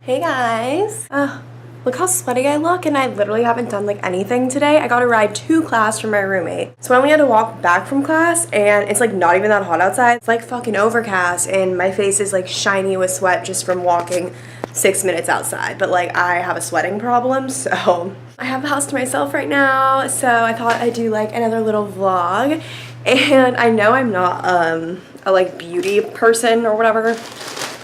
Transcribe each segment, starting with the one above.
Hey guys! Look how sweaty I look, and I literally haven't done like anything today. I got a ride to class from my roommate. So I only had to walk back from class, and it's like not even that hot outside. It's like fucking overcast, and my face is like shiny with sweat just from walking 6 minutes outside. But like I have a sweating problem, so I have the house to myself right now. So I thought I'd do like another little vlog. And I know I'm not a like beauty person or whatever,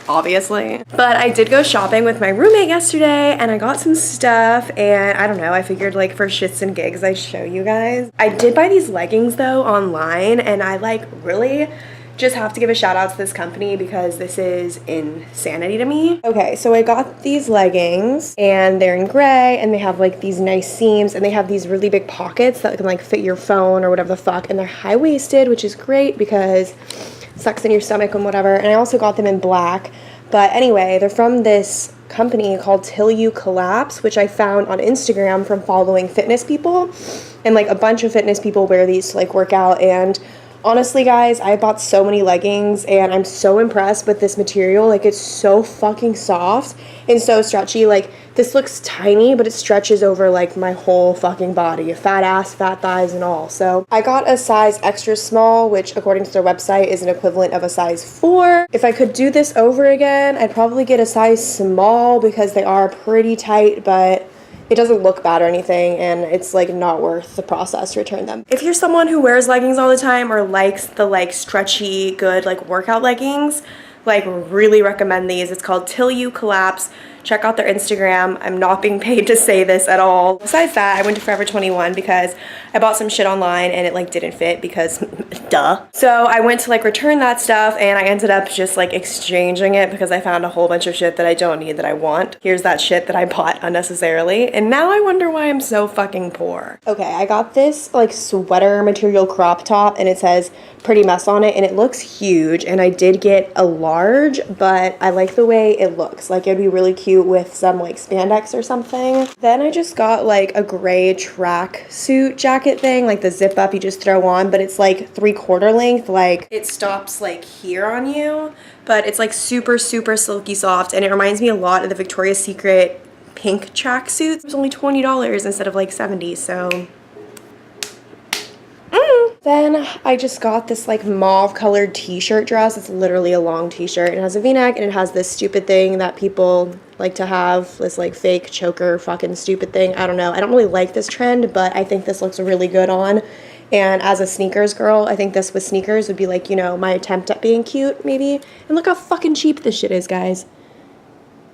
obviously, but I did go shopping with my roommate yesterday and I got some stuff, and I don't know, I figured like for shits and gigs I'd show you guys. I did buy these leggings though online, and I like really just have to give a shout out to this company because this is insanity to me. Okay, so I got these leggings and they're in gray, and they have like these nice seams, and they have these really big pockets that can like fit your phone or whatever the fuck, and they're high-waisted, which is great because it sucks in your stomach and whatever. And I also got them in black. But anyway, they're from this company called Till You Collapse, which I found on Instagram from following fitness people, and like a bunch of fitness people wear these to like work out. And honestly guys, I bought so many leggings and I'm so impressed with this material. Like it's so fucking soft and so stretchy. Like this looks tiny, but it stretches over like my whole fucking body, fat ass, fat thighs and all. So I got a size extra small, which according to their website is an equivalent of a size 4. If I could do this over again, I'd probably get a size small because they are pretty tight, but it doesn't look bad or anything, and it's like not worth the process to return them. If you're someone who wears leggings all the time or likes the like stretchy, good like workout leggings, like really recommend these. It's called Till You Collapse. Check out their Instagram. I'm not being paid to say this at all. Besides that, I went to Forever 21 because I bought some shit online and it like didn't fit because duh. So I went to like return that stuff, and I ended up just like exchanging it because I found a whole bunch of shit that I don't need that I want. Here's that shit that I bought unnecessarily, and now I wonder why I'm so fucking poor. Okay, I got this like sweater material crop top, and it says Pretty Mess on it, and it looks huge, and I did get a large, but I like the way it looks. Like it'd be really cute with some like spandex or something. Then I just got like a gray track suit jacket thing, like the zip up you just throw on, but it's like 3/4 length. Like it stops like here on you, but it's like super silky soft, and it reminds me a lot of the Victoria's Secret pink tracksuit. It was only $20 instead of like $70, so Then I just got this like mauve colored t-shirt dress. It's literally a long t-shirt. It has a v-neck, and it has this stupid thing that people like to have, this like fake choker fucking stupid thing. I don't know. I don't really like this trend, but I think this looks really good on. And as a sneakers girl, I think this with sneakers would be like, you know, my attempt at being cute maybe. And look how fucking cheap this shit is, guys.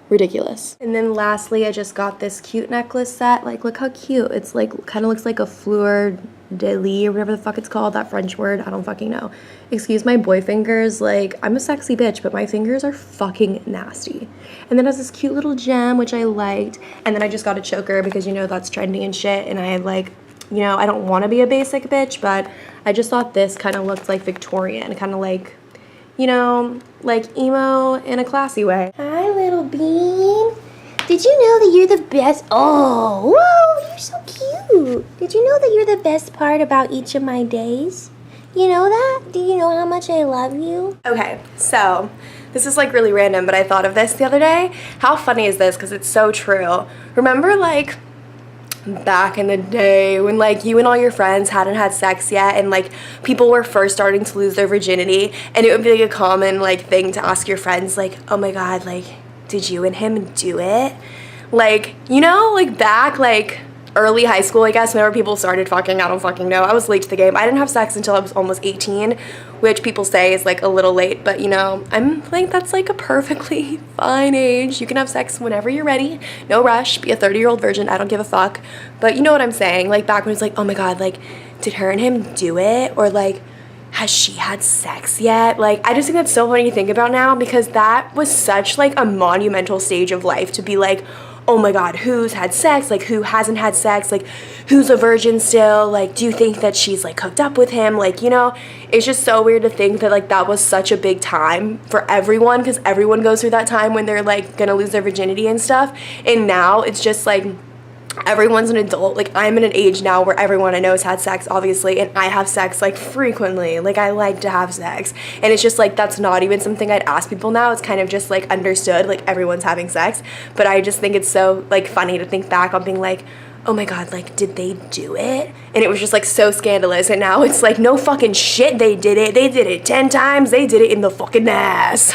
Ridiculous. And then lastly, I just got this cute necklace set. Like look how cute. It's like kind of looks like a fleur de lis or whatever the fuck it's called, that French word. I don't fucking know. Excuse my boy fingers. Like I'm a sexy bitch, but my fingers are fucking nasty. And then it has this cute little gem, which I liked. And then I just got a choker because you know that's trendy and shit, and I like, you know, I don't want to be a basic bitch, but I just thought this kind of looked like Victorian, kind of like, you know, like emo in a classy way. Hi, little bean. Did you know that you're the best? Oh, whoa, you're so cute. Did you know that you're the best part about each of my days? You know that? Do you know how much I love you? Okay, so this is like really random, but I thought of this the other day. How funny is this? Because it's so true. Remember like back in the day when like you and all your friends hadn't had sex yet, and like people were first starting to lose their virginity, and it would be like a common like thing to ask your friends like, oh my god, like did you and him do it? Like, you know, like back like early high school, I guess, whenever people started fucking, I don't fucking know. I was late to the game. I didn't have sex until I was almost 18, which people say is like a little late, but you know, I'm like, that's like a perfectly fine age. You can have sex whenever you're ready. No rush. Be a 30-year-old virgin. I don't give a fuck. But you know what I'm saying? Like back when it's like, oh my god, like did her and him do it? Or like, has she had sex yet? Like, I just think that's so funny to think about now, because that was such like a monumental stage of life to be like, oh my god, who's had sex? Like, who hasn't had sex? Like, who's a virgin still? Like, do you think that she's like hooked up with him? Like, you know, it's just so weird to think that like that was such a big time for everyone, because everyone goes through that time when they're like gonna lose their virginity and stuff. And now it's just like everyone's an adult. Like, I'm in an age now where everyone I know has had sex, obviously, and I have sex, like, frequently. Like, I like to have sex. And it's just, like, that's not even something I'd ask people now. It's kind of just, like, understood, like, everyone's having sex. But I just think it's so, like, funny to think back on being like, oh my god, like, did they do it? And it was just, like, so scandalous. And now it's like, no fucking shit, they did it. They did it 10 times. They did it in the fucking ass.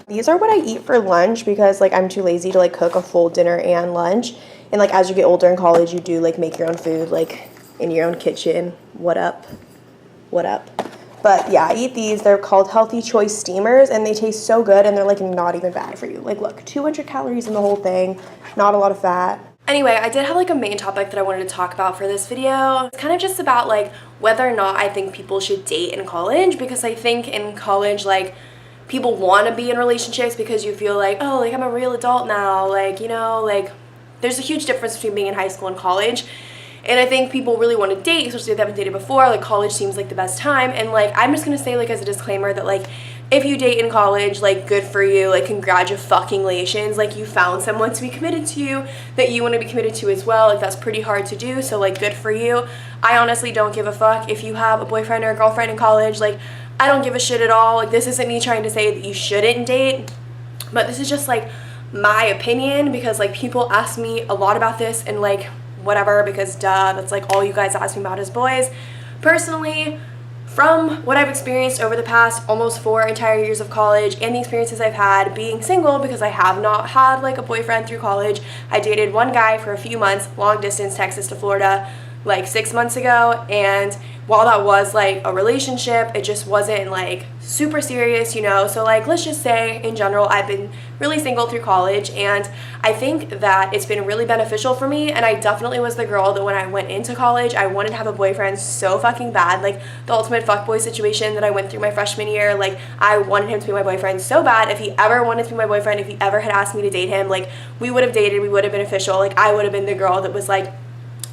These are what I eat for lunch because, like, I'm too lazy to, like, cook a full dinner and lunch. And, like, as you get older in college, you do, like, make your own food, like, in your own kitchen. What up? What up? But, yeah, I eat these. They're called Healthy Choice Steamers, and they taste so good, and they're, like, not even bad for you. Like, look, 200 calories in the whole thing, not a lot of fat. Anyway, I did have, like, a main topic that I wanted to talk about for this video. It's kind of just about, like, whether or not I think people should date in college, because I think in college, like, people want to be in relationships because you feel like, oh, like, I'm a real adult now, like, you know, like, there's a huge difference between being in high school and college. And I think people really want to date, especially if they haven't dated before. Like, college seems like the best time. And, like, I'm just gonna say, like, as a disclaimer that, like, if you date in college, like, good for you, like, congratulations, like, you found someone to be committed to you that you want to be committed to as well. Like, that's pretty hard to do, so, like, good for you. I honestly don't give a fuck if you have a boyfriend or a girlfriend in college. Like, I don't give a shit at all. Like, this isn't me trying to say that you shouldn't date, but this is just, like, my opinion, because, like, people ask me a lot about this, and, like, whatever, because duh, that's, like, all you guys ask me about as boys. Personally, from what I've experienced over the past almost 4 entire years of college, and the experiences I've had being single, because I have not had, like, a boyfriend through college. I dated one guy for a few months, long distance, Texas to Florida, like 6 months ago, and while that was, like, a relationship, it just wasn't, like, super serious, you know. So, like, let's just say in general I've been really single through college, and I think that it's been really beneficial for me. And I definitely was the girl that when I went into college, I wanted to have a boyfriend so fucking bad, like the ultimate fuckboy situation that I went through my freshman year. Like, I wanted him to be my boyfriend so bad. If he ever wanted to be my boyfriend, if he ever had asked me to date him, like, we would have dated, we would have been official. Like, I would have been the girl that was, like,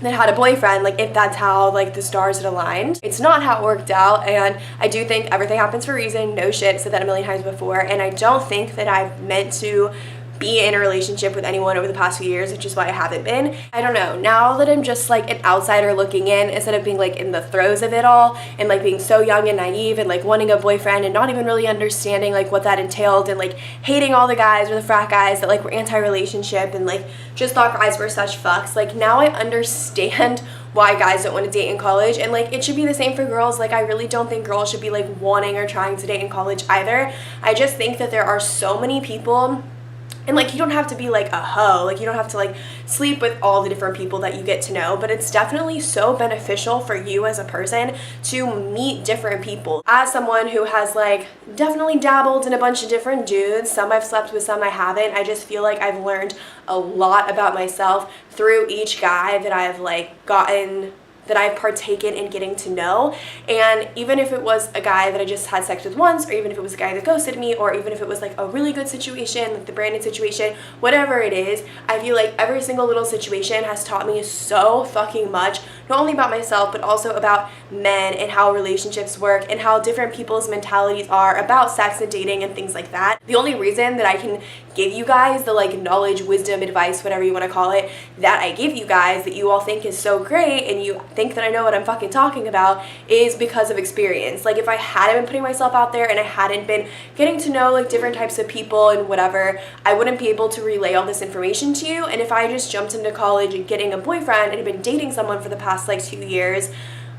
that had a boyfriend, like, if that's how, like, the stars had aligned. It's not how it worked out, and I do think everything happens for a reason. No shit, I've said that a million times before, and I don't think that I've meant to be in a relationship with anyone over the past few years, which is why I haven't been. I don't know, now that I'm just, like, an outsider looking in, instead of being, like, in the throes of it all, and, like, being so young and naive, and, like, wanting a boyfriend and not even really understanding, like, what that entailed, and, like, hating all the guys or the frat guys that, like, were anti-relationship and, like, just thought guys were such fucks. Like, now I understand why guys don't want to date in college, and, like, it should be the same for girls. Like, I really don't think girls should be, like, wanting or trying to date in college either. I just think that there are so many people. And, like, you don't have to be, like, a hoe. Like, you don't have to, like, sleep with all the different people that you get to know. But it's definitely so beneficial for you as a person to meet different people. As someone who has, like, definitely dabbled in a bunch of different dudes, some I've slept with, some I haven't, I just feel like I've learned a lot about myself through each guy that I've, like, that I've partaken in getting to know. And even if it was a guy that I just had sex with once, or even if it was a guy that ghosted me, or even if it was, like, a really good situation, like the Brandon situation, whatever it is, I feel like every single little situation has taught me so fucking much, not only about myself, but also about men and how relationships work and how different people's mentalities are about sex and dating and things like that. The only reason that I can give you guys the, like, knowledge, wisdom, advice, whatever you want to call it, that I give you guys that you all think is so great and you think that I know what I'm fucking talking about, is because of experience. Like, if I hadn't been putting myself out there and I hadn't been getting to know, like, different types of people and whatever, I wouldn't be able to relay all this information to you. And if I just jumped into college and getting a boyfriend and had been dating someone for the past, like, 2 years,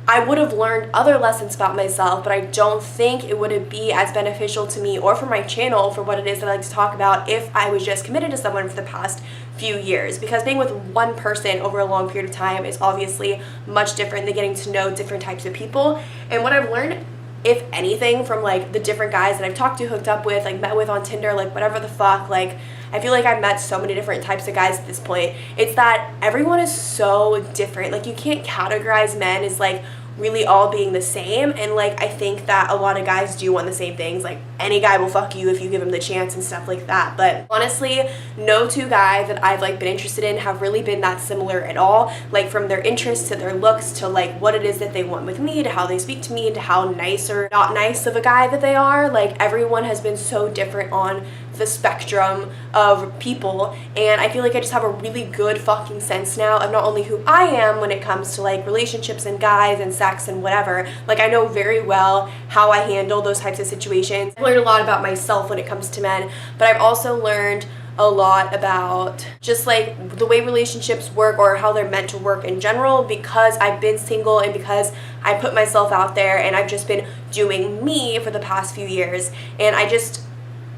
I would have learned other lessons about myself, but I don't think it would be as beneficial to me or for my channel for what it is that I like to talk about if I was just committed to someone for the past few years. Because being with one person over a long period of time is obviously much different than getting to know different types of people. And what I've learned, if anything, from, like, the different guys that I've talked to, hooked up with, like, met with on Tinder, like, whatever the fuck, like, I feel like I've met so many different types of guys at this point. It's that everyone is so different. Like, you can't categorize men as, like, really all being the same. And like I think that a lot of guys do want the same things. Like any guy will fuck you if you give him the chance and stuff like that. But honestly, no two guys that I've like been interested in have really been that similar at all. Like from their interests to their looks to like what it is that they want with me, to how they speak to me, to how nice or not nice of a guy that they are. Like everyone has been so different on the spectrum of people, and I feel like I just have a really good fucking sense now of not only who I am when it comes to like relationships and guys and sex and whatever. Like I know very well how I handle those types of situations. I've learned a lot about myself when it comes to men, but I've also learned a lot about just like the way relationships work or how they're meant to work in general, because I've been single and because I put myself out there and I've just been doing me for the past few years. And I just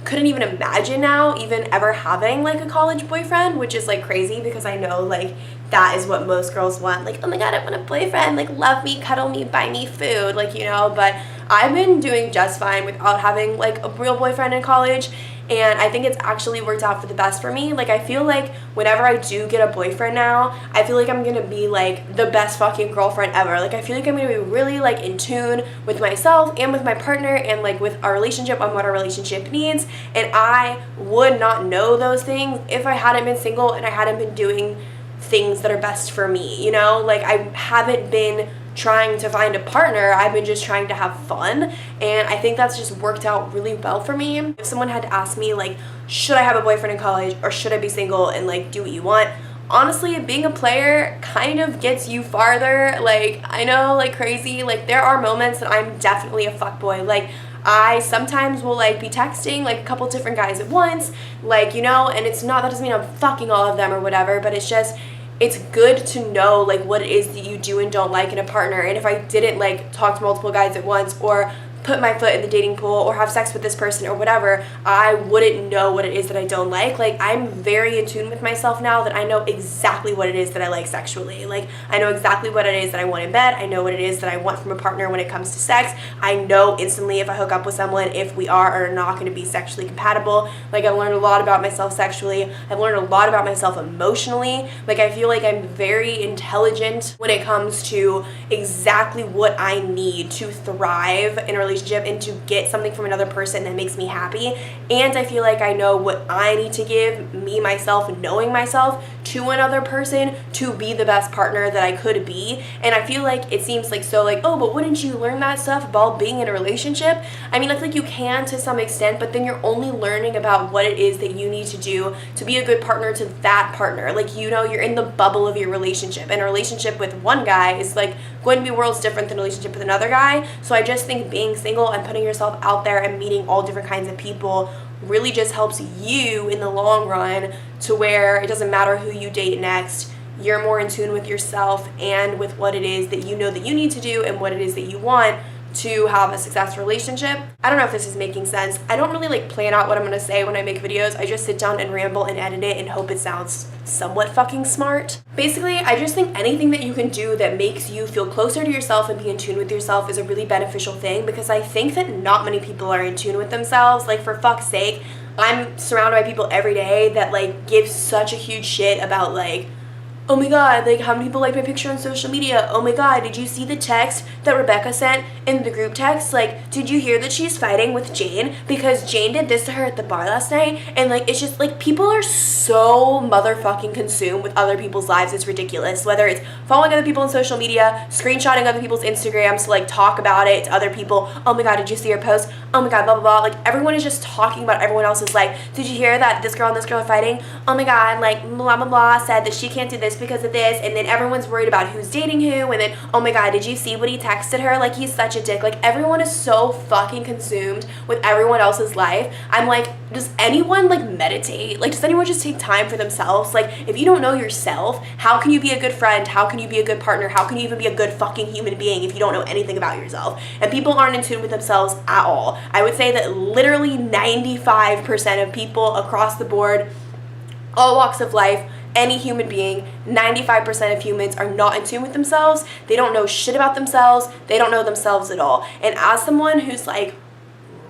couldn't even imagine now even ever having like a college boyfriend, which is like crazy because I know like that is what most girls want. Like, oh my god, I want a boyfriend, like love me, cuddle me, buy me food, like, you know. But I've been doing just fine without having like a real boyfriend in college, and I think it's actually worked out for the best for me. Like I feel like whenever I do get a boyfriend now, I feel like I'm gonna be like the best fucking girlfriend ever. Like I feel like I'm gonna be really like in tune with myself and with my partner and like with our relationship on what our relationship needs. And I would not know those things if I hadn't been single and I hadn't been doing things that are best for me, you know? Like I haven't been trying to find a partner, I've been just trying to have fun, and I think that's just worked out really well for me. If someone had to ask me like, should I have a boyfriend in college or should I be single and like do what you want, honestly, being a player kind of gets you farther. Like I know, like crazy, like there are moments that I'm definitely a fuckboy. Like I sometimes will like be texting like a couple different guys at once, like, you know, and it's not, that doesn't mean I'm fucking all of them or whatever, but it's just, it's good to know like what it is that you do and don't like in a partner. And if I didn't like talk to multiple guys at once or put my foot in the dating pool or have sex with this person or whatever, I wouldn't know what it is that I don't like. Like I'm very in tune with myself now that I know exactly what it is that I like sexually. Like I know exactly what it is that I want in bed. I know what it is that I want from a partner when it comes to sex. I know instantly if I hook up with someone if we are or are not going to be sexually compatible. Like I've learned a lot about myself sexually. I've learned a lot about myself emotionally. Like I feel like I'm very intelligent when it comes to exactly what I need to thrive in a relationship and to get something from another person that makes me happy. And I feel like I know what I need to give me, myself, knowing myself, to another person to be the best partner that I could be. And I feel like it seems like so like, oh, but wouldn't you learn that stuff about being in a relationship? I mean, I feel like you can to some extent, but then you're only learning about what it is that you need to do to be a good partner to that partner. Like, you know, you're in the bubble of your relationship, and a relationship with one guy is like going to be worlds different than a relationship with another guy. So I just think being single and putting yourself out there and meeting all different kinds of people really just helps you in the long run, to where it doesn't matter who you date next, you're more in tune with yourself and with what it is that you know that you need to do and what it is that you want to have a successful relationship. I don't know if this is making sense. I don't really like plan out what I'm gonna say when I make videos. I just sit down and ramble and edit it and hope it sounds somewhat fucking smart. Basically, I just think anything that you can do that makes you feel closer to yourself and be in tune with yourself is a really beneficial thing, because I think that not many people are in tune with themselves. Like, for fuck's sake, I'm surrounded by people every day that like give such a huge shit about like, oh my god, like how many people like my picture on social media? Oh my god, did you see the text that Rebecca sent in the group text? Like, did you hear that she's fighting with Jane because Jane did this to her at the bar last night? And like, it's just like, people are so motherfucking consumed with other people's lives, it's ridiculous. Whether it's following other people on social media, screenshotting other people's Instagrams to like talk about it to other people. Oh my god, did you see her post? Oh my god, blah blah blah. Like, everyone is just talking about everyone else's life. Did you hear that this girl and this girl are fighting? Oh my god, like blah blah blah said that she can't do this because of this, and then everyone's worried about who's dating who, and then, oh my god, did you see what he texted her? Like, he's such a dick. Like, everyone is so fucking consumed with everyone else's life. I'm like, does anyone like meditate? Like, does anyone just take time for themselves? Like, if you don't know yourself, how can you be a good friend? How can you be a good partner? How can you even be a good fucking human being if you don't know anything about yourself? And people aren't in tune with themselves at all. I would say that literally 95% of people across the board, all walks of life, any human being, 95% of humans are not in tune with themselves. They don't know shit about themselves. They don't know themselves at all. And as someone who's like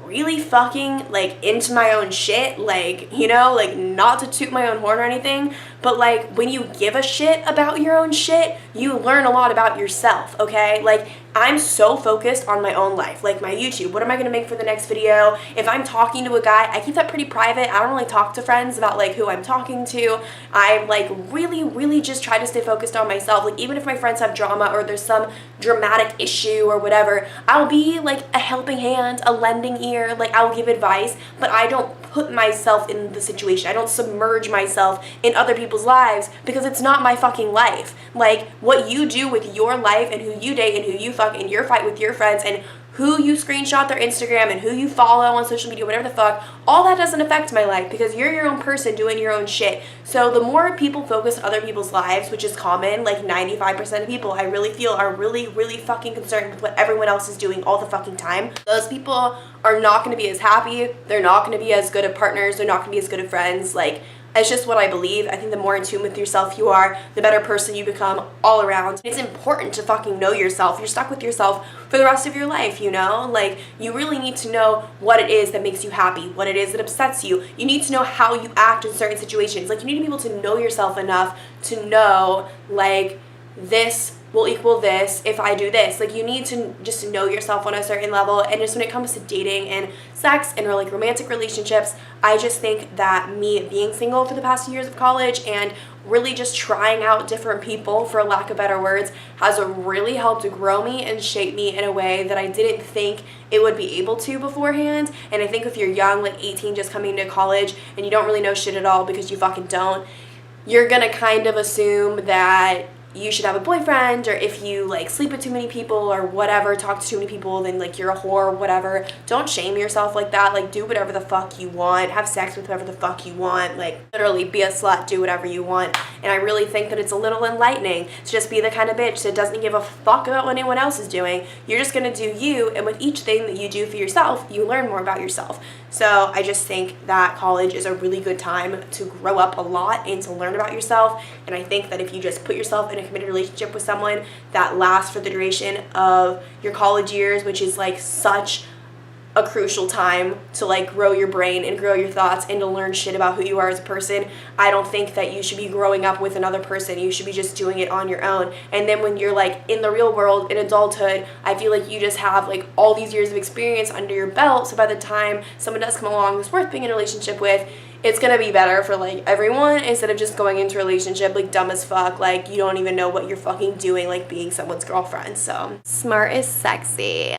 really fucking like into my own shit, like, you know, like, not to toot my own horn or anything, but like, when you give a shit about your own shit, you learn a lot about yourself, okay? Like, I'm so focused on my own life, like my YouTube. What am I gonna make for the next video? If I'm talking to a guy, I keep that pretty private. I don't really talk to friends about like who I'm talking to. I like really just try to stay focused on myself. Like even if my friends have drama or there's some dramatic issue or whatever, I'll be like a helping hand, a lending ear, like I'll give advice, but I don't put myself in the situation. I don't submerge myself in other people's lives because it's not my fucking life. Like what you do with your life and who you date and who you fuck and your fight with your friends and who you screenshot their Instagram and who you follow on social media, whatever the fuck, all that doesn't affect my life because you're your own person doing your own shit. So the more people focus on other people's lives, which is common, like 95% of people I really feel are really fucking concerned with what everyone else is doing all the fucking time, those people are not going to be as happy, they're not going to be as good of partners, they're not going to be as good of friends. Like, it's just what I believe. I think the more in tune with yourself you are, the better person you become all around. It's important to fucking know yourself. You're stuck with yourself for the rest of your life, you know? Like, you really need to know what it is that makes you happy, what it is that upsets you. You need to know how you act in certain situations. Like, you need to be able to know yourself enough to know, like, this will equal this if I do this. Like, you need to just know yourself on a certain level. And just when it comes to dating and sex and like romantic relationships, I just think that me being single for the past 2 years of college and really just trying out different people, for lack of better words, has really helped grow me and shape me in a way that I didn't think it would be able to beforehand. And I think if you're young, like 18, just coming to college and you don't really know shit at all because you fucking don't, you're gonna kind of assume that you should have a boyfriend, or if you like sleep with too many people or whatever, talk to too many people, then like you're a whore or whatever. Don't shame yourself like that. Like, do whatever the fuck you want, have sex with whoever the fuck you want, like literally be a slut, do whatever you want. And I really think that it's a little enlightening to just be the kind of bitch that doesn't give a fuck about what anyone else is doing. You're just gonna do you, and with each thing that you do for yourself, you learn more about yourself. So I just think that college is a really good time to grow up a lot and to learn about yourself. And I think that if you just put yourself in a committed relationship with someone that lasts for the duration of your college years, which is like such a crucial time to like grow your brain and grow your thoughts and to learn shit about who you are as a person, I don't think that you should be growing up with another person. You should be just doing it on your own. And then when you're like in the real world, in adulthood, I feel like you just have like all these years of experience under your belt. So by the time someone does come along who's worth being in a relationship with, it's gonna be better for like everyone, instead of just going into a relationship like dumb as fuck, like you don't even know what you're fucking doing, like being someone's girlfriend. So smart is sexy.